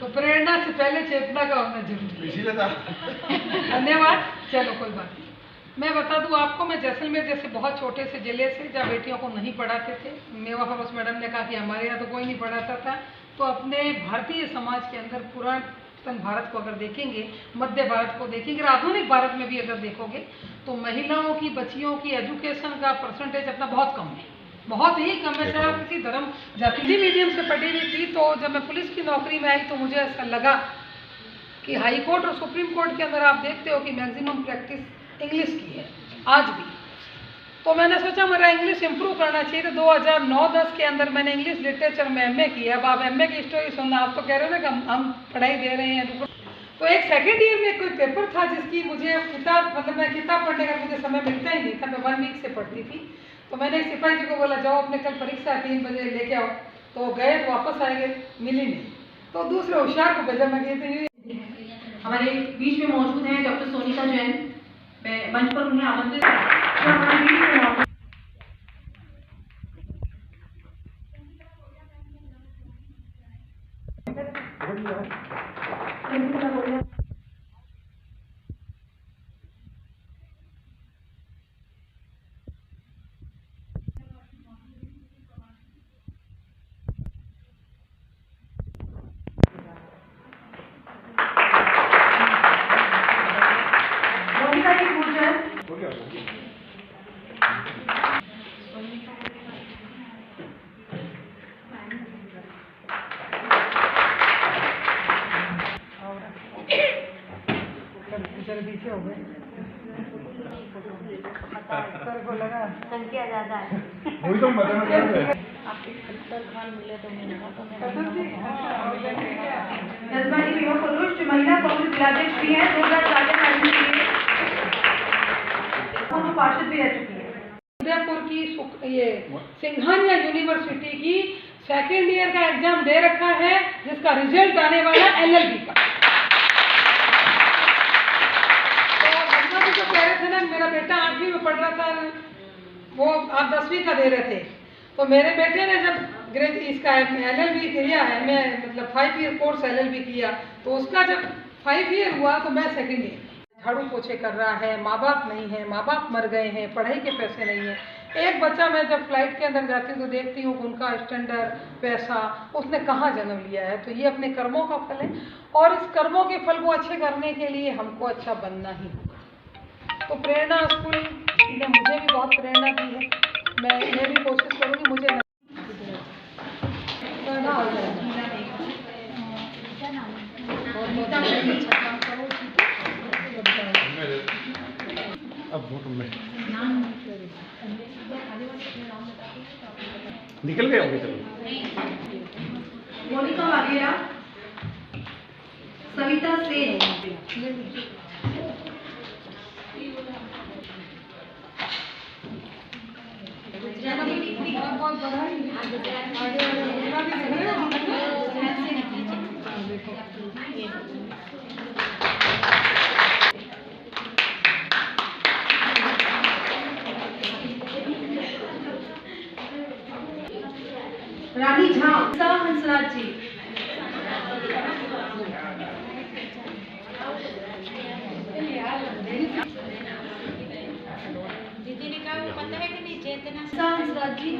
तो प्रेरणा से पहले चेतना का होना जरूरी है। धन्यवाद। चलो कोई बात नहीं। मैं बता दूं आपको, मैं जैसलमेर जैसे बहुत छोटे से जिले से, जहाँ बेटियों को नहीं पढ़ाते थे, मेवा फरोश मैडम ने कहा कि हमारे यहाँ तो कोई नहीं पढ़ाता था, तो अपने भारतीय समाज के अंदर पुरातन भारत को अगर देखेंगे, मध्य भारत को देखेंगे और आधुनिक भारत में भी अगर देखोगे, तो महिलाओं की, बच्चियों की एजुकेशन का परसेंटेज अपना बहुत कम है, बहुत ही कम है। चाहे आप किसी धर्म जाति मीडियम से पढ़ी हुई थी, तो जब मैं पुलिस की नौकरी में आई तो मुझे ऐसा लगा कि हाई कोर्ट और सुप्रीम कोर्ट के अंदर आप देखते हो कि मैक्सिमम प्रैक्टिस इंग्लिश की है आज भी। तो मैंने सोचा मेरा इंग्लिश इंप्रूव करना चाहिए, तो 2009-10 के अंदर मैंने इंग्लिश लिटरेचर में एमए किया। अब आप एमए की स्टोरी सुनना, आप तो कह रहे हो ना कि हम पढ़ाई दे रहे हैं। तो एक सेकेंड ईयर में कोई पेपर था जिसकी मुझे किताब, मतलब मैं किताब पढ़ने का मुझे समय मिलता ही नहीं था, मैं 1 वीक से पढ़ती थी। तो मैंने एक सिपाही जी को बोला, जाओ अपने कल परीक्षा 3 बजे लेके आओ। तो गए तो वापस आएंगे, मिली नहीं, तो दूसरे होशियार को भेजा। मैं कहती हमारे बीच में मौजूद हैं डॉक्टर सोनिका जैन, मैं मंच पर उन्हें आमंत्रित करती हूं। हमारे बीच में मौजूद पीछे हो गए, सर को लगा संख्या ज्यादा है। वही तो बताना चाह रहे हैं। जज्बानी युवा पुरुष जो महिला कांग्रेस जिलाध्यक्ष भी हैं, 2004 में पार्षद भी रह चुकी है। उदयपुर की ये सिंघानिया यूनिवर्सिटी की सेकेंड ईयर का एग्जाम दे रखा है, जिसका रिजल्ट आने वाला LLB का। तो कह रहे थे ना, मेरा बेटा 8वीं में पढ़ रहा था, वो आप 10वीं का दे रहे थे। तो मेरे बेटे ने जब इसका LLB किया है, मैं मतलब 5 ईयर कोर्स LLB किया, तो उसका जब 5 ईयर हुआ तो मैं सेकेंड ईयर। झाड़ू पोछे कर रहा है, माँ बाप नहीं है, माँ बाप मर गए हैं, पढ़ाई के पैसे नहीं है। एक बच्चा, मैं जब फ्लाइट के अंदर जाती हूँ तो देखती हूँ उनका स्टैंडर्ड पैसा, उसने कहाँ जन्म लिया है। तो ये अपने कर्मों का फल है, और इस कर्मों के फल को अच्छे करने के लिए हमको अच्छा बनना ही होगा। तो प्रेरणा स्कूल ने मुझे भी बहुत प्रेरणा दी है, मैं ये भी कोशिश करूँगी मुझे करना हो जाएगा। अब वोट में निकल गए होंगे। चलो, मोनिका वाघेला, सविता सेन, रानी झा, हंसराज जी, दीदी ने कहा वो पता है कि नहीं, चेतना हंसराज जी,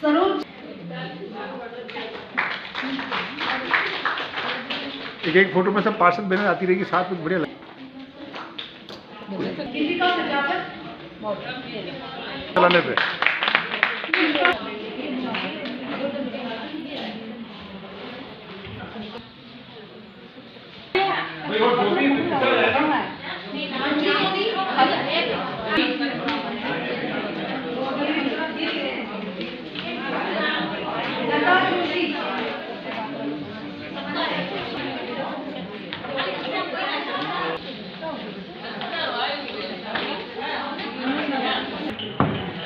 सरोज, एक फोटो में सब पार्षद बहनें आती रहेगी साथ में, बढ़िया दीपिका प्रजापत, चलाने पे।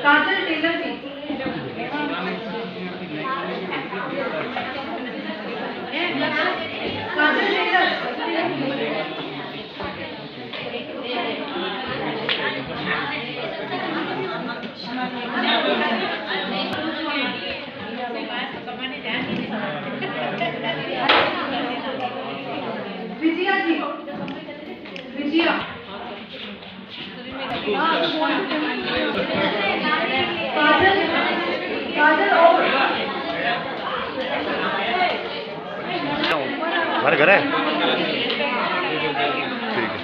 काजल टेलर जी, हमारे घर है ठीक है।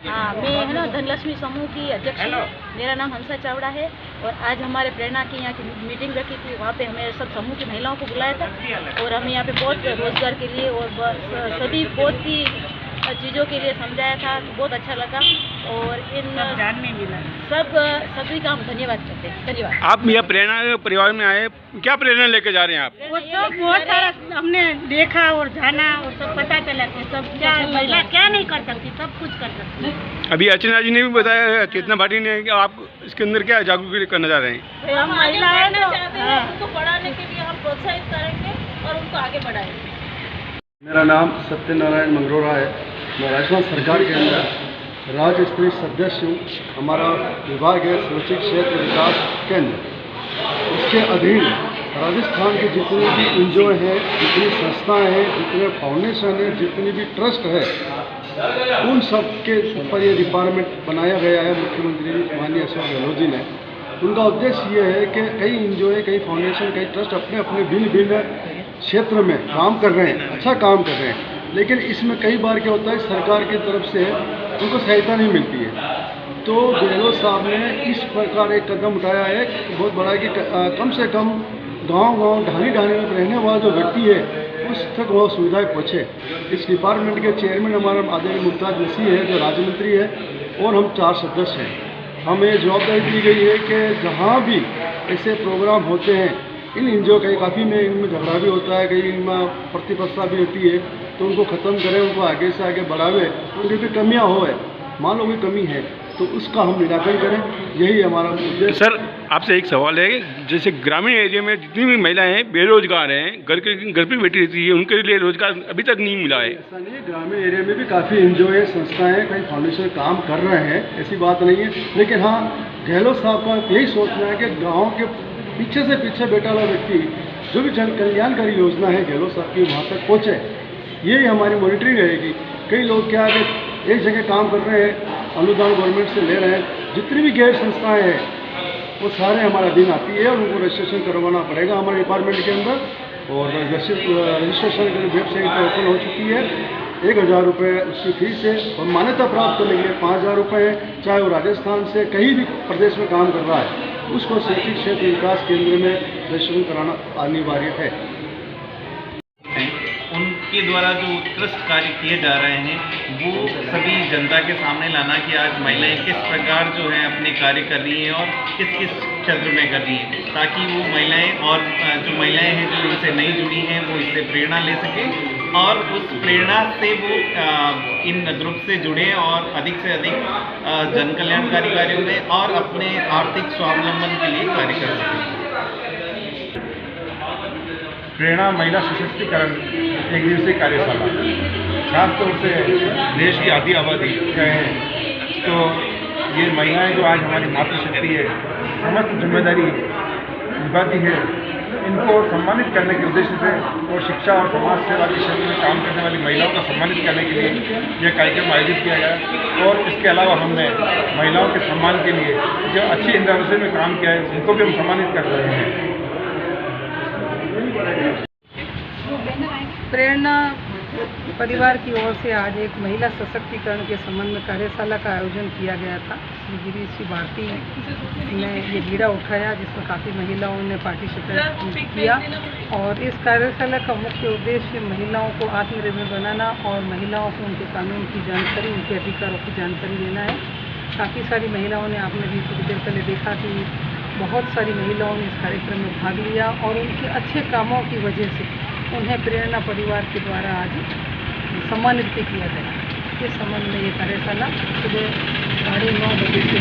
हाँ, मैं है ना धनलक्ष्मी समूह की अध्यक्ष हूँ। मेरा नाम हंसा चावड़ा है और आज हमारे प्रेरणा की यहाँ की मीटिंग रखी थी। वहाँ पे हमें सब समूह की महिलाओं को बुलाया था और हमें यहाँ पे बहुत रोजगार के लिए और सभी बहुत ही चीज़ों के लिए समझाया था। तो बहुत अच्छा लगा और इन जानने मिला सभी का हम धन्यवाद करते हैं। धन्यवाद। आप यह प्रेरणा परिवार में आए, क्या प्रेरणा लेके जा रहे हैं आप? वो सब बहुत सारा हमने देखा और जाना और सब पता चला कि सब क्या महिला क्या नहीं कर सकती, सब कुछ कर सकती। अभी अर्चना जी ने भी बताया, चेतना भाटी ने, कि आप इसके अंदर क्या जागरूक करना चाह रहे हैं? हम महिला है ना, उनको बढ़ाने के लिए हम प्रोत्साहित करेंगे और उनको आगे बढ़ाएंगे। मेरा नाम सत्यनारायण मंगरोरा है। मैं राजस्थान सरकार के अंदर राज्य स्तरीय सदस्य हूँ। हमारा विभाग है स्वैच्छिक क्षेत्र विकास केंद्र। उसके अधीन राजस्थान के जितने भी एनजीओ हैं, जितनी संस्थाएं हैं, जितने फाउंडेशन हैं, जितनी भी ट्रस्ट है, उन सब के ऊपर ये डिपार्टमेंट बनाया गया है मुख्यमंत्री माननीय अशोक गहलोत जी ने। उनका उद्देश्य ये है कि कई एनजीओ है, कई फाउंडेशन, कई ट्रस्ट अपने अपने भिन्न भिन्न क्षेत्र में काम कर रहे हैं, अच्छा काम कर रहे हैं, लेकिन इसमें कई बार क्या होता है, सरकार की तरफ से उनको सहायता नहीं मिलती है। तो गहलोत साहब ने इस प्रकार एक कदम उठाया है बहुत बड़ा कि कम से कम गांव-गांव, ढाणी-ढाणी में रहने वाला जो व्यक्ति है उस तक वो सुविधाएं पहुँचे। इस डिपार्टमेंट के चेयरमैन हमारा आदरणीय मुमताज़ नसीह है जो राज्य मंत्री है और हम 4 सदस्य हैं। हमें जवाबदारी दी गई है कि जहाँ भी ऐसे प्रोग्राम होते हैं, इन एनजीओ कई काफ़ी में इनमें झगड़ा भी होता है, कई इनमें प्रतिस्पर्धा भी होती है, तो उनको ख़त्म करें, उनको आगे से आगे बढ़ावे। उनकी भी कमियाँ हो है, मान लो कोई कमी है तो उसका हम निराकरण करें, यही हमारा उद्देश्य। सर, आपसे एक सवाल है, जैसे ग्रामीण एरिया में जितनी भी महिलाएं हैं बेरोजगार हैं, घर पे बैठी रहती है, उनके लिए रोजगार अभी तक नहीं मिला है। ऐसा नहीं है, ग्रामीण एरिया में भी काफ़ी एनजीओ है, संस्थाएं हैं, कई फाउंडेशन काम कर रहे हैं, ऐसी बात नहीं है। लेकिन हाँ, गहलोत साहब का यही सोचना है कि गाँव के पीछे से पीछे बैठा हुआ व्यक्ति जो भी जन कल्याणकारी योजना है गहलोत साहब की वहाँ तक पहुँचे, यही हमारी मॉनिटरिंग रहेगी। कई लोग क्या है कि एक जगह काम कर रहे हैं, अनुदान गवर्नमेंट से ले रहे हैं, जितनी भी गैर संस्थाएं हैं वो सारे हमारा दिन आती है और उनको रजिस्ट्रेशन करवाना पड़ेगा हमारे डिपार्टमेंट के अंदर। और रजिस्ट्रेशन की वेबसाइट पर ओपन हो चुकी है। 1000 रुपये उसकी फीस है और मान्यता प्राप्त करने के लिए 5000 रुपये है। चाहे वो राजस्थान से कहीं भी प्रदेश में काम कर रहा है, उसको स्वैच्छिक क्षेत्र विकास केंद्र में रजिस्ट्रेशन कराना अनिवार्य है। उनके द्वारा जो उत्कृष्ट कार्य किए जा रहे हैं वो सभी जनता के सामने लाना कि आज महिलाएं किस प्रकार जो है अपने कार्य कर रही हैं और किस किस क्षेत्र में कर रही हैं, ताकि वो महिलाएं और जो महिलाएं हैं जो इनसे नहीं जुड़ी हैं वो इससे प्रेरणा ले सकें और उस प्रेरणा से वो इन ग्रुप से जुड़े और अधिक से अधिक जन कल्याणकारी कार्यों में और अपने आर्थिक स्वावलंबन के लिए कार्य कर सकें। प्रेरणा महिला सशक्तिकरण एक दिवसीय कार्यशाला, खासतौर से देश की आधी आबादी कहें तो ये महिलाएं जो आज हमारी मातृशक्ति है, समस्त जिम्मेदारी निभाती है, इनको सम्मानित करने के उद्देश्य से और शिक्षा और समाज सेवा के क्षेत्र में काम करने वाली महिलाओं को सम्मानित करने के लिए यह कार्यक्रम आयोजित किया गया। और इसके अलावा हमने महिलाओं के सम्मान के लिए जो अच्छी इंडस्ट्री में काम किया है उनको भी हम सम्मानित कर रहे हैं। प्रेरणा परिवार की ओर से आज एक महिला सशक्तिकरण के संबंध में कार्यशाला का आयोजन किया गया था। श्री गिरीश जी भारती ने ये बीड़ा उठाया जिसमें काफ़ी महिलाओं ने पार्टिसिपेट किया और इस कार्यशाला का मुख्य उद्देश्य महिलाओं को आत्मनिर्भर बनाना और महिलाओं को उनके कानून की जानकारी, उनके अधिकारों की जानकारी देना है। काफ़ी सारी महिलाओं ने, आपने भी कुछ देर पहले देखा कि बहुत सारी महिलाओं ने इस कार्यक्रम में भाग लिया और उनके अच्छे कामों की वजह से उन्हें प्रेरणा परिवार के द्वारा आज सम्मानित भी किया गया। इस संबंध में ये कार्यशाला सुबह 9:30 बजे से